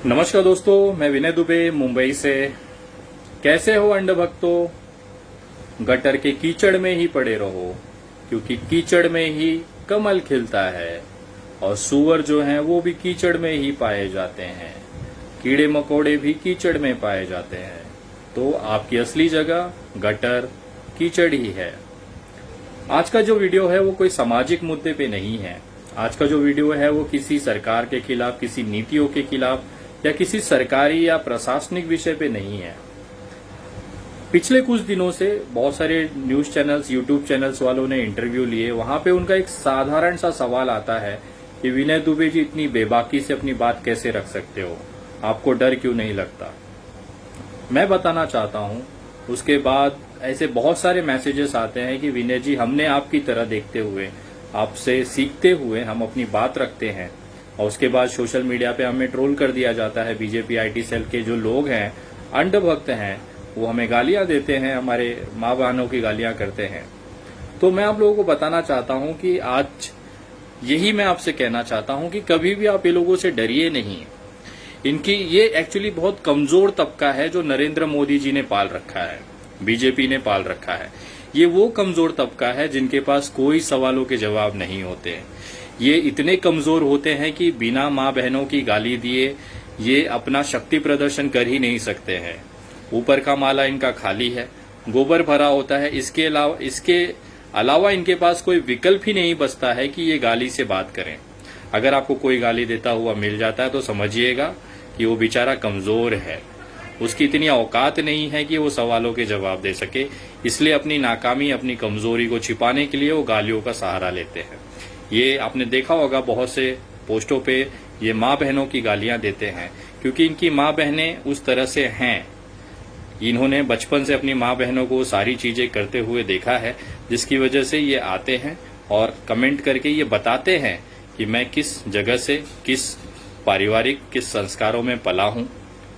नमस्कार दोस्तों, मैं विनय दुबे मुंबई से। कैसे हो अंड भक्तों? गटर के कीचड़ में ही पड़े रहो, क्योंकि कीचड़ में ही कमल खिलता है और सूअर जो हैं वो भी कीचड़ में ही पाए जाते हैं। कीड़े मकोड़े भी कीचड़ में पाए जाते हैं। तो आपकी असली जगह गटर कीचड़ ही है। आज का जो वीडियो है वो कोई सामाजिक मुद्दे पे नहीं है। आज का जो वीडियो है वो किसी सरकार के खिलाफ, किसी नीतियों के खिलाफ या किसी सरकारी या प्रशासनिक विषय पे नहीं है। पिछले कुछ दिनों से बहुत सारे न्यूज चैनल्स, यूट्यूब चैनल्स वालों ने इंटरव्यू लिए। वहां पे उनका एक साधारण सा सवाल आता है कि विनय दुबे जी, इतनी बेबाकी से अपनी बात कैसे रख सकते हो? आपको डर क्यों नहीं लगता? मैं बताना चाहता हूं। उसके बाद ऐसे बहुत सारे मैसेजेस आते हैं कि विनय जी, हमने आपकी तरह देखते हुए, आपसे सीखते हुए हम अपनी बात रखते हैं। और उसके बाद सोशल मीडिया पे हमें ट्रोल कर दिया जाता है। बीजेपी आईटी सेल के जो लोग हैं, अंड भक्त हैं, वो हमें गालियां देते हैं, हमारे माँ बहनों की गालियां करते हैं। तो मैं आप लोगों को बताना चाहता हूं कि आज यही मैं आपसे कहना चाहता हूं कि कभी भी आप ये लोगों से डरिए नहीं। इनकी ये एक्चुअली बहुत कमजोर तबका है जो नरेंद्र मोदी जी ने पाल रखा है, बीजेपी ने पाल रखा है। ये वो कमजोर तबका है जिनके पास कोई सवालों के जवाब नहीं होते। ये इतने कमजोर होते हैं कि बिना माँ बहनों की गाली दिए ये अपना शक्ति प्रदर्शन कर ही नहीं सकते हैं। ऊपर का माला इनका खाली है, गोबर भरा होता है। इसके अलावा इनके पास कोई विकल्प ही नहीं बचता है कि ये गाली से बात करें। अगर आपको कोई गाली देता हुआ मिल जाता है तो समझिएगा कि वो बेचारा कमजोर है। उसकी इतनी औकात नहीं है कि वो सवालों के जवाब दे सके। इसलिए अपनी नाकामी, अपनी कमजोरी को छिपाने के लिए वो गालियों का सहारा लेते हैं। ये आपने देखा होगा, बहुत से पोस्टों पे ये माँ बहनों की गालियां देते हैं, क्योंकि इनकी माँ बहनें उस तरह से हैं। इन्होंने बचपन से अपनी माँ बहनों को सारी चीजें करते हुए देखा है, जिसकी वजह से ये आते हैं और कमेंट करके ये बताते हैं कि मैं किस जगह से, किस पारिवारिक, किस संस्कारों में पला हूं।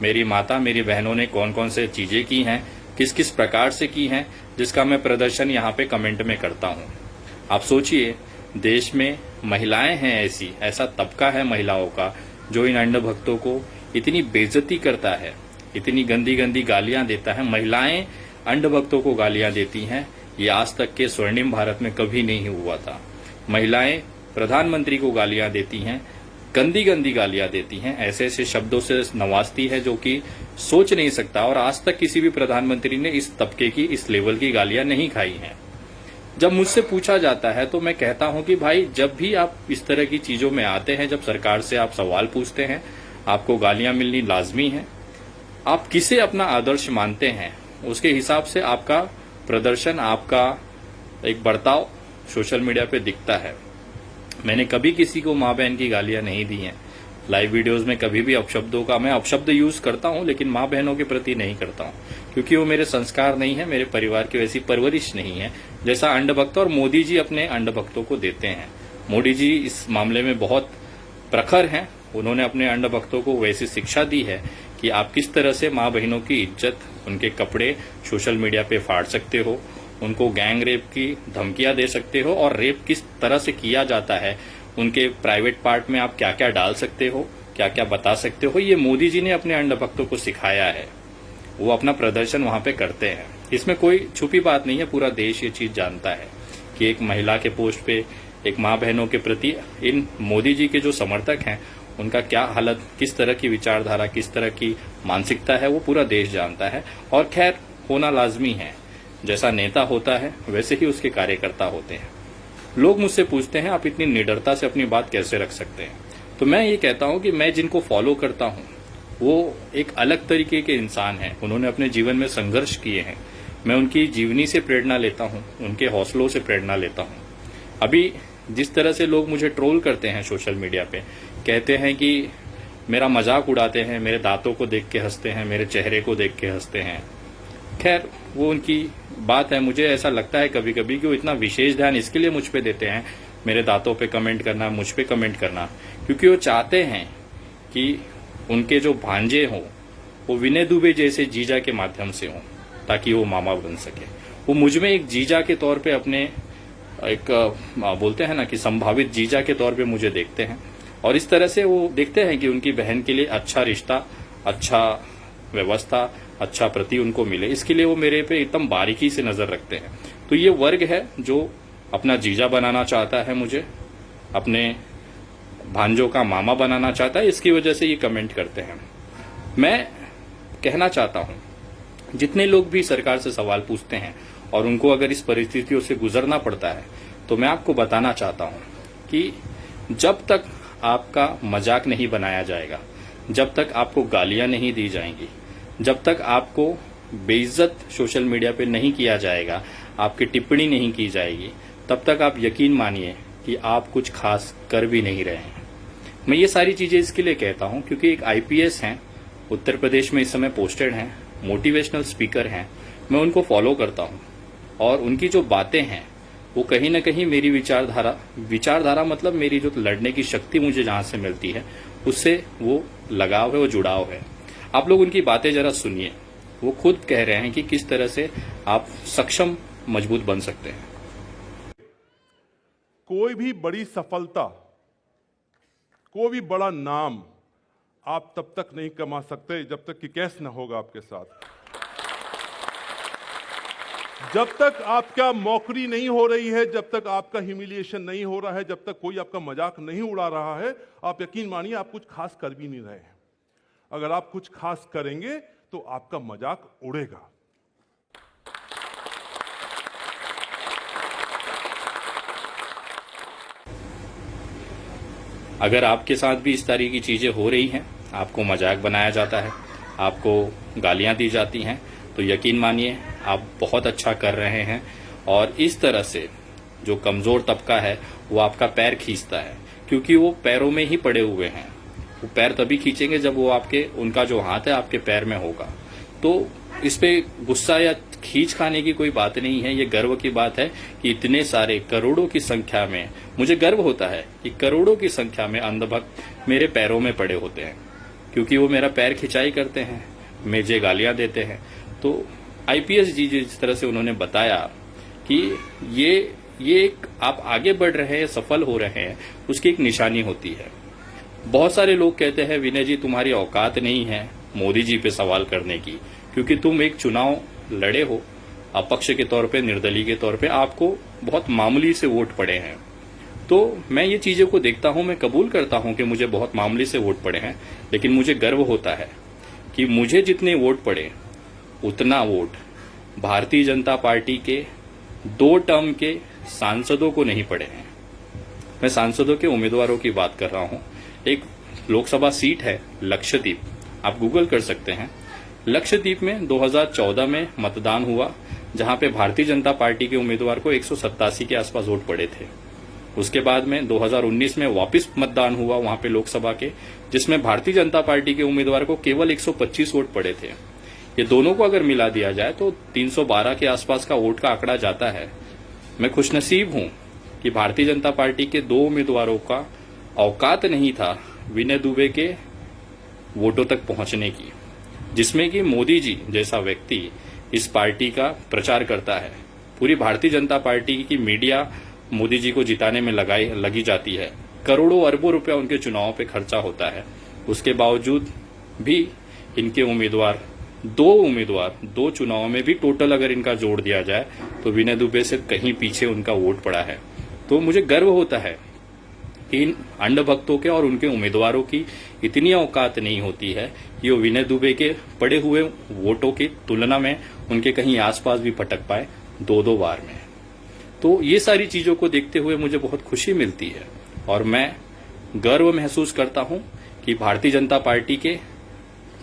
मेरी माता, मेरी बहनों ने कौन कौन से चीजें की हैं, किस किस प्रकार से की हैं, जिसका मैं प्रदर्शन यहाँ पे कमेंट में करता हूँ। आप सोचिए, देश में महिलाएं हैं ऐसा तबका है महिलाओं का जो इन अंड भक्तों को इतनी बेइज्जती करता है, इतनी गंदी गंदी गालियां देता है। महिलाएं अंड भक्तों को गालियां देती हैं, ये आज तक के स्वर्णिम भारत में कभी नहीं हुआ था। महिलाएं प्रधानमंत्री को गालियां देती हैं, गंदी गंदी गालियां देती हैं, ऐसे ऐसे शब्दों से नवाजती है जो कि सोच नहीं सकता। और आज तक किसी भी प्रधानमंत्री ने इस तबके की, इस लेवल की गालियां नहीं खाई हैं। जब मुझसे पूछा जाता है तो मैं कहता हूं कि भाई, जब भी आप इस तरह की चीजों में आते हैं, जब सरकार से आप सवाल पूछते हैं, आपको गालियां मिलनी लाजमी है। आप किसे अपना आदर्श मानते हैं, उसके हिसाब से आपका प्रदर्शन, आपका एक बर्ताव सोशल मीडिया पे दिखता है। मैंने कभी किसी को माँ बहन की गालियां नहीं दी हैं। लाइव वीडियोस में कभी भी अपशब्दों का, मैं अपशब्द यूज करता हूं, लेकिन माँ बहनों के प्रति नहीं करता हूं, क्योंकि वो मेरे संस्कार नहीं है, मेरे परिवार की वैसी परवरिश नहीं है जैसा अंड भक्त और मोदी जी अपने अंड भक्तों को देते हैं। मोदी जी इस मामले में बहुत प्रखर हैं। उन्होंने अपने अंड भक्तों को वैसी शिक्षा दी है कि आप किस तरह से माँ बहनों की इज्जत, उनके कपड़े सोशल मीडिया पे फाड़ सकते हो, उनको गैंग रेप की धमकियां दे सकते हो, और रेप किस तरह से किया जाता है, उनके प्राइवेट पार्ट में आप क्या क्या डाल सकते हो, क्या क्या बता सकते हो। ये मोदी जी ने अपने अंड भक्तों को सिखाया है। वो अपना प्रदर्शन वहां पे करते हैं। इसमें कोई छुपी बात नहीं है। पूरा देश ये चीज जानता है कि एक महिला के पोस्ट पे, एक माँ बहनों के प्रति इन मोदी जी के जो समर्थक हैं, उनका क्या हालत, किस तरह की विचारधारा, किस तरह की मानसिकता है, वो पूरा देश जानता है। और खैर, होना लाजमी है। जैसा नेता होता है वैसे ही उसके कार्यकर्ता होते हैं। लोग मुझसे पूछते हैं, आप इतनी निडरता से अपनी बात कैसे रख सकते हैं? तो मैं ये कहता हूं कि मैं जिनको फॉलो करता हूं वो एक अलग तरीके के इंसान हैं। उन्होंने अपने जीवन में संघर्ष किए हैं। मैं उनकी जीवनी से प्रेरणा लेता हूं, उनके हौसलों से प्रेरणा लेता हूं। अभी जिस तरह से लोग मुझे ट्रोल करते हैं सोशल मीडिया पे, कहते हैं कि मेरा मजाक उड़ाते हैं, मेरे दांतों को देख के हंसते हैं, मेरे चेहरे को देख के हंसते हैं। खैर, वो उनकी बात है। मुझे ऐसा लगता है कभी कभी कि वो इतना विशेष ध्यान इसके लिए मुझ पे देते हैं, मेरे दांतों पे कमेंट करना, मुझ पे कमेंट करना, क्योंकि वो चाहते हैं कि उनके जो भांजे हों वो विनय दुबे जैसे जीजा के माध्यम से हों, ताकि वो मामा बन सके। वो मुझ में एक जीजा के तौर पे, अपने एक बोलते हैं ना कि संभावित जीजा के तौर पे मुझे देखते हैं। और इस तरह से वो देखते हैं कि उनकी बहन के लिए अच्छा रिश्ता, अच्छा व्यवस्था, अच्छा प्रति उनको मिले। इसके लिए वो मेरे पे एकदम बारीकी से नजर रखते हैं। तो ये वर्ग है जो अपना जीजा बनाना चाहता है, मुझे अपने भांजों का मामा बनाना चाहता है। इसकी वजह से ये कमेंट करते हैं। मैं कहना चाहता हूं, जितने लोग भी सरकार से सवाल पूछते हैं और उनको अगर इस परिस्थितियों से गुजरना पड़ता है, तो मैं आपको बताना चाहता हूं कि जब तक आपका मजाक नहीं बनाया जाएगा, जब तक आपको गालियां नहीं दी जाएंगी, जब तक आपको बेइज्जत सोशल मीडिया पे नहीं किया जाएगा, आपकी टिप्पणी नहीं की जाएगी, तब तक आप यकीन मानिए कि आप कुछ खास कर भी नहीं रहे हैं। मैं ये सारी चीजें इसके लिए कहता हूं क्योंकि एक आईपीएस हैं, उत्तर प्रदेश में इस समय पोस्टेड हैं, मोटिवेशनल स्पीकर हैं। मैं उनको फॉलो करता हूं और उनकी जो बातें हैं वो कहीं ना कहीं मेरी विचारधारा मतलब मेरी जो लड़ने की शक्ति मुझे जहां से मिलती है उससे वो लगाव है, वो जुड़ाव है। आप लोग उनकी बातें जरा सुनिए। वो खुद कह रहे हैं कि किस तरह से आप सक्षम, मजबूत बन सकते हैं। कोई भी बड़ी सफलता, कोई भी बड़ा नाम आप तब तक नहीं कमा सकते जब तक कि कैश न होगा आपके साथ। जब तक आपका मौकरी नहीं हो रही है, जब तक आपका ह्यूमिलिएशन नहीं हो रहा है, जब तक कोई आपका मजाक नहीं उड़ा रहा है, आप यकीन मानिए आप कुछ खास कर भी नहीं रहे हैं। अगर आप कुछ खास करेंगे तो आपका मजाक उड़ेगा। अगर आपके साथ भी इस तरह की चीजें हो रही हैं, आपको मजाक बनाया जाता है, आपको गालियां दी जाती हैं, तो यकीन मानिए आप बहुत अच्छा कर रहे हैं। और इस तरह से जो कमजोर तबका है वो आपका पैर खींचता है, क्योंकि वो पैरों में ही पड़े हुए हैं। वो पैर तभी खींचेंगे जब वो उनका जो हाथ है आपके पैर में होगा। तो इस पे गुस्सा या खींच खाने की कोई बात नहीं है। ये गर्व की बात है कि इतने सारे करोड़ों की संख्या में, मुझे गर्व होता है कि करोड़ों की संख्या में अंधभक्त मेरे पैरों में पड़े होते हैं, क्योंकि वो मेरा पैर खिंचाई करते हैं, मुझे गालियां देते हैं। तो आईपीएस जी जिस तरह से उन्होंने बताया कि ये एक आप आगे बढ़ रहे हैं, सफल हो रहे हैं, उसकी एक निशानी होती है। बहुत सारे लोग कहते हैं विनय जी तुम्हारी औकात नहीं है मोदी जी पे सवाल करने की, क्योंकि तुम एक चुनाव लड़े हो अपक्ष के तौर पे, निर्दलीय के तौर पे, आपको बहुत मामूली से वोट पड़े हैं। तो मैं ये चीजों को देखता हूं, मैं कबूल करता हूं कि मुझे बहुत मामूली से वोट पड़े हैं, लेकिन मुझे गर्व होता है कि मुझे जितने वोट पड़े उतना वोट भारतीय जनता पार्टी के 2 टर्म के सांसदों को नहीं पड़े हैं। मैं सांसदों के उम्मीदवारों की बात कर रहा हूं। एक लोकसभा सीट है लक्षद्वीप, आप गूगल कर सकते हैं। लक्षद्वीप में 2014 में मतदान हुआ, जहां पे भारतीय जनता पार्टी के उम्मीदवार को 187 के आसपास वोट पड़े थे। उसके बाद में 2019 में वापस मतदान हुआ वहां पे लोकसभा के, जिसमें भारतीय जनता पार्टी के उम्मीदवार को केवल 125 वोट पड़े थे। ये दोनों को अगर मिला दिया जाए तो 312 के आसपास का वोट का आंकड़ा जाता है। मैं खुशनसीब हूं कि भारतीय जनता पार्टी के 2 उम्मीदवारों का औकात नहीं था विनय दुबे के वोटों तक पहुंचने की, जिसमें कि मोदी जी जैसा व्यक्ति इस पार्टी का प्रचार करता है। पूरी भारतीय जनता पार्टी की मीडिया मोदी जी को जिताने में लगी जाती है, करोड़ों अरबों रुपया उनके चुनावों पे खर्चा होता है। उसके बावजूद भी इनके उम्मीदवार 2 चुनावों में भी टोटल अगर इनका जोड़ दिया जाए तो विनय दुबे से कहीं पीछे उनका वोट पड़ा है। तो मुझे गर्व होता है कि इन अंधभक्तों के और उनके उम्मीदवारों की इतनी औकात नहीं होती है कि वो विनय दुबे के पड़े हुए वोटों की तुलना में उनके कहीं आसपास भी पटक पाए 2-2 बार में। तो ये सारी चीजों को देखते हुए मुझे बहुत खुशी मिलती है और मैं गर्व महसूस करता हूं कि भारतीय जनता पार्टी के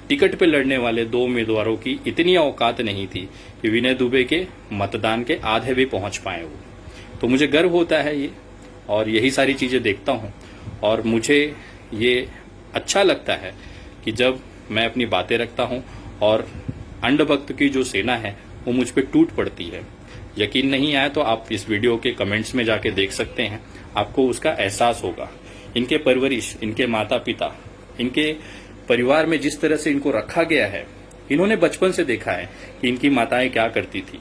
टिकट पे लड़ने वाले 2 उम्मीदवारों की इतनी औकात नहीं थी कि विनय दुबे के मतदान के आधे भी पहुंच पाए वो। तो मुझे गर्व होता है ये, और यही सारी चीजें देखता हूं और मुझे ये अच्छा लगता है कि जब मैं अपनी बातें रखता हूं और अंधभक्त की जो सेना है वो मुझ पे टूट पड़ती है। यकीन नहीं आया तो आप इस वीडियो के कमेंट्स में जाके देख सकते हैं, आपको उसका एहसास होगा। इनके परवरिश, इनके माता पिता, इनके परिवार में जिस तरह से इनको रखा गया है, इन्होंने बचपन से देखा है कि इनकी माताएं क्या करती थी,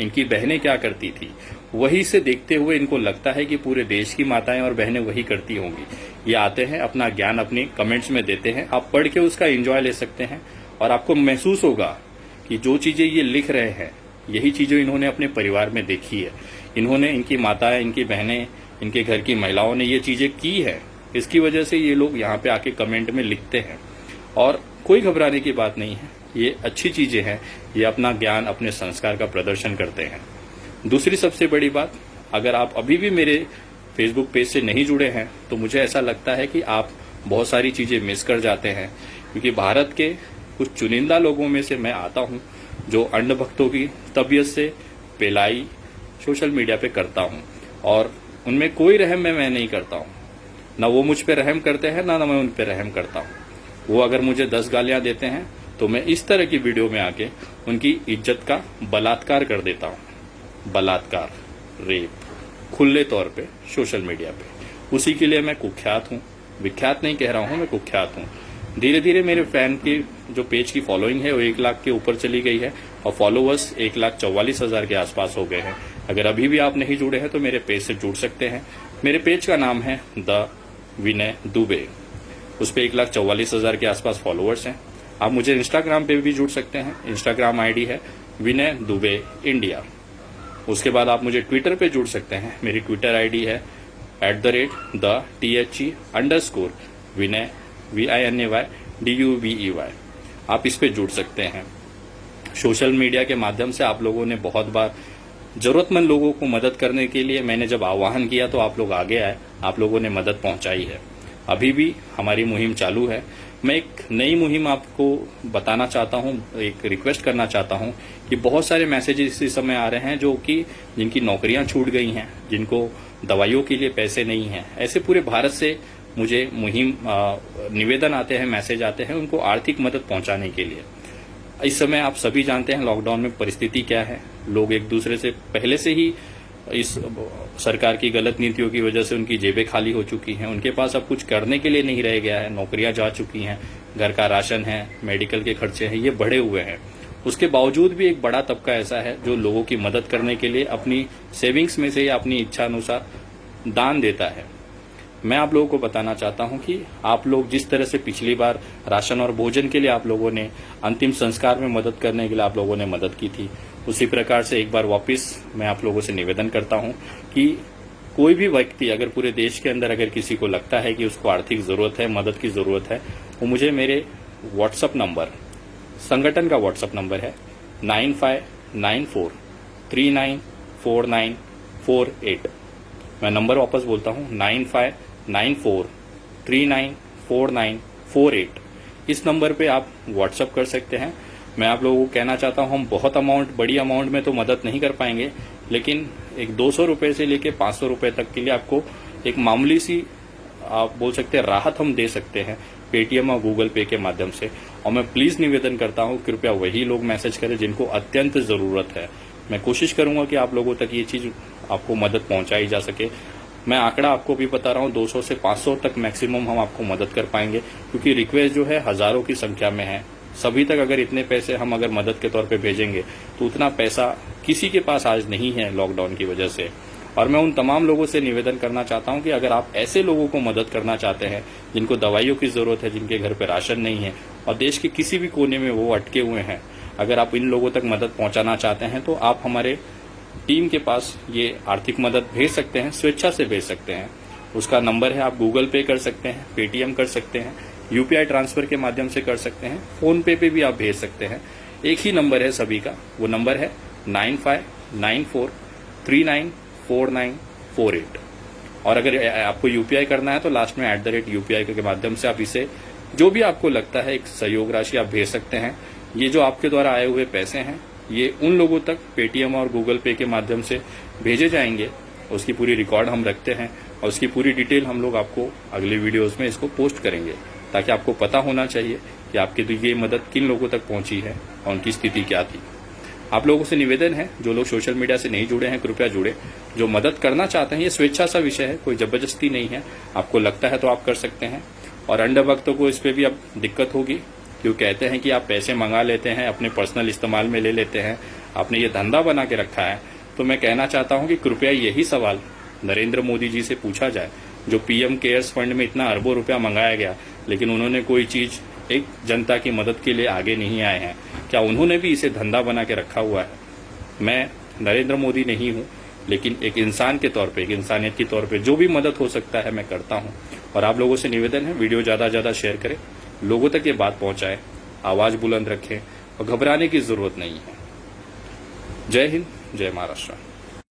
इनकी बहनें क्या करती थी, वही से देखते हुए इनको लगता है कि पूरे देश की माताएं और बहनें वही करती होंगी। ये आते हैं, अपना ज्ञान अपने कमेंट्स में देते हैं, आप पढ़ के उसका एंजॉय ले सकते हैं और आपको महसूस होगा कि जो चीजें ये लिख रहे हैं यही चीजें इन्होंने अपने परिवार में देखी है। इन्होंने, इनकी माताएं, इनकी बहनें, इनके घर की महिलाओं ने ये चीजें की है। इसकी वजह से ये लोग यहाँ पे आके कमेंट में लिखते हैं और कोई घबराने की बात नहीं है, ये अच्छी चीजें हैं। ये अपना ज्ञान, अपने संस्कार का प्रदर्शन करते हैं। दूसरी सबसे बड़ी बात, अगर आप अभी भी मेरे फेसबुक पेज से नहीं जुड़े हैं तो मुझे ऐसा लगता है कि आप बहुत सारी चीजें मिस कर जाते हैं, क्योंकि भारत के कुछ चुनिंदा लोगों में से मैं आता हूं जो अंधभक्तों की तबीयत से पेलाई सोशल मीडिया पे करता हूं और उनमें कोई रहम मैं नहीं करता हूं। ना वो मुझ पे रहम करते हैं, ना मैं उन पे रहम करता हूं। वो अगर मुझे 10 गालियां देते हैं तो मैं इस तरह की वीडियो में आके उनकी इज्जत का बलात्कार कर देता हूं। बलात्कार, रेप, खुले तौर पे सोशल मीडिया पे। उसी के लिए मैं कुख्यात हूं। विख्यात नहीं कह रहा हूं, मैं कुख्यात हूं। धीरे धीरे मेरे फैन की जो पेज की फॉलोइंग है वो 1 लाख के ऊपर चली गई है और फॉलोवर्स 1,44,000 के आसपास हो गए हैं। अगर अभी भी आप नहीं जुड़े हैं तो मेरे पेज से जुड़ सकते हैं। मेरे पेज का नाम है द विनय दुबे। उस पर 1,44,000 के आसपास फॉलोअर्स हैं। आप मुझे इंस्टाग्राम पे भी जुड़ सकते हैं। इंस्टाग्राम आईडी है विनय दुबे इंडिया। उसके बाद आप मुझे ट्विटर पे जुड़ सकते हैं। मेरी ट्विटर आईडी है @the_THE_विनय VINAY आप इस पे जुड़ सकते हैं। सोशल मीडिया के माध्यम से आप लोगों ने बहुत बार जरूरतमंद लोगों को मदद करने के लिए मैंने जब आह्वान किया तो आप लोग आगे आए, आप लोगों ने मदद पहुंचाई है। अभी भी हमारी मुहिम चालू है। मैं एक नई मुहिम आपको बताना चाहता हूं, एक रिक्वेस्ट करना चाहता हूं कि बहुत सारे मैसेजेस इस समय आ रहे हैं जो कि जिनकी नौकरियां छूट गई हैं, जिनको दवाइयों के लिए पैसे नहीं हैं। ऐसे पूरे भारत से मुझे मुहिम निवेदन आते हैं, मैसेज आते हैं उनको आर्थिक मदद पहुंचाने के लिए। इस समय आप सभी जानते हैं लॉकडाउन में परिस्थिति क्या है। लोग एक दूसरे से पहले से ही इस सरकार की गलत नीतियों की वजह से उनकी जेबें खाली हो चुकी हैं। उनके पास अब कुछ करने के लिए नहीं रह गया है। नौकरियां जा चुकी हैं, घर का राशन है, मेडिकल के खर्चे हैं, ये बढ़े हुए हैं। उसके बावजूद भी एक बड़ा तबका ऐसा है जो लोगों की मदद करने के लिए अपनी सेविंग्स में से या अपनी इच्छा अनुसार दान देता है। मैं आप लोगों को बताना चाहता हूं कि आप लोग जिस तरह से पिछली बार राशन और भोजन के लिए आप लोगों ने, अंतिम संस्कार में मदद करने के लिए आप लोगों ने मदद की थी, उसी प्रकार से एक बार वापस मैं आप लोगों से निवेदन करता हूं कि कोई भी व्यक्ति अगर पूरे देश के अंदर अगर किसी को लगता है कि उसको आर्थिक जरूरत है, मदद की जरूरत है, वो मुझे मेरे व्हाट्सएप नंबर, संगठन का व्हाट्सएप नंबर है 9594394948। मैं नंबर वापस बोलता हूं 9594394948। इस नंबर पे आप व्हाट्सएप कर सकते हैं। मैं आप लोगों को कहना चाहता हूं, हम बहुत बड़ी अमाउंट में तो मदद नहीं कर पाएंगे, लेकिन एक 200 रुपए से लेके 500 रुपए तक के लिए आपको एक मामूली सी, आप बोल सकते हैं, राहत हम दे सकते हैं पेटीएम और गूगल पे के माध्यम से। और मैं प्लीज निवेदन करता हूं, कृपया वही लोग मैसेज करें जिनको अत्यंत जरूरत है। मैं कोशिश करूंगा कि आप लोगों तक ये चीज, आपको मदद पहुंचाई जा सके। मैं आंकड़ा आपको भी बता रहा हूं, 200 से 500 तक मैक्सिमम हम आपको मदद कर पाएंगे, क्योंकि रिक्वेस्ट जो है हजारों की संख्या में है। सभी तक अगर इतने पैसे हम अगर मदद के तौर पे भेजेंगे तो उतना पैसा किसी के पास आज नहीं है लॉकडाउन की वजह से। और मैं उन तमाम लोगों से निवेदन करना चाहता हूं कि अगर आप ऐसे लोगों को मदद करना चाहते हैं जिनको दवाइयों की जरूरत है, जिनके घर पे राशन नहीं है और देश के किसी भी कोने में वो अटके हुए हैं, अगर आप इन लोगों तक मदद पहुंचाना चाहते हैं तो आप हमारे टीम के पास ये आर्थिक मदद भेज सकते हैं, स्वेच्छा से भेज सकते हैं। उसका नंबर है, आप गूगल पे कर सकते हैं, पेटीएम कर सकते हैं, यूपीआई ट्रांसफर के माध्यम से कर सकते हैं, फोन पे भी आप भेज सकते हैं। एक ही नंबर है सभी का, वो नंबर है 9594394948। और अगर आपको यूपीआई करना है तो लास्ट में @UPI के माध्यम से आप इसे, जो भी आपको लगता है, एक सहयोग राशि आप भेज सकते हैं। ये जो आपके द्वारा आए हुए पैसे हैं ये उन लोगों तक पेटीएम और गूगल पे के माध्यम से भेजे जाएंगे। उसकी पूरी रिकॉर्ड हम रखते हैं और उसकी पूरी डिटेल हम लोग आपको अगले वीडियोस में इसको पोस्ट करेंगे, ताकि आपको पता होना चाहिए कि आपकी ये मदद किन लोगों तक पहुंची है और उनकी स्थिति क्या थी। आप लोगों से निवेदन है, जो लोग सोशल मीडिया से नहीं जुड़े हैं कृपया जुड़े। जो मदद करना चाहते हैं, ये स्वेच्छा सा विषय है, कोई जबरदस्ती नहीं है। आपको लगता है तो आप कर सकते हैं। और अंध भक्तों को इस पे भी अब दिक्कत होगी, क्यों कहते हैं कि आप पैसे मंगा लेते हैं, अपने पर्सनल इस्तेमाल में ले लेते हैं, आपने ये धंधा बना के रखा है, तो मैं कहना चाहता हूं कि कृपया यही सवाल नरेंद्र मोदी जी से पूछा जाए, जो पीएम केयर्स फंड में इतना अरबों रुपया मंगाया गया, लेकिन उन्होंने कोई चीज एक जनता की मदद के लिए आगे नहीं आए हैं। क्या उन्होंने भी इसे धंधा बना के रखा हुआ है? मैं नरेंद्र मोदी नहीं हूं, लेकिन एक इंसान के तौर पे, एक इंसानियत के तौर पे जो भी मदद हो सकता है मैं करता हूं। और आप लोगों से निवेदन है, वीडियो ज्यादा से ज्यादा शेयर करें, लोगों तक ये बात पहुंचाएं, आवाज बुलंद रखें और घबराने की जरूरत नहीं है। जय हिंद, जय महाराष्ट्र।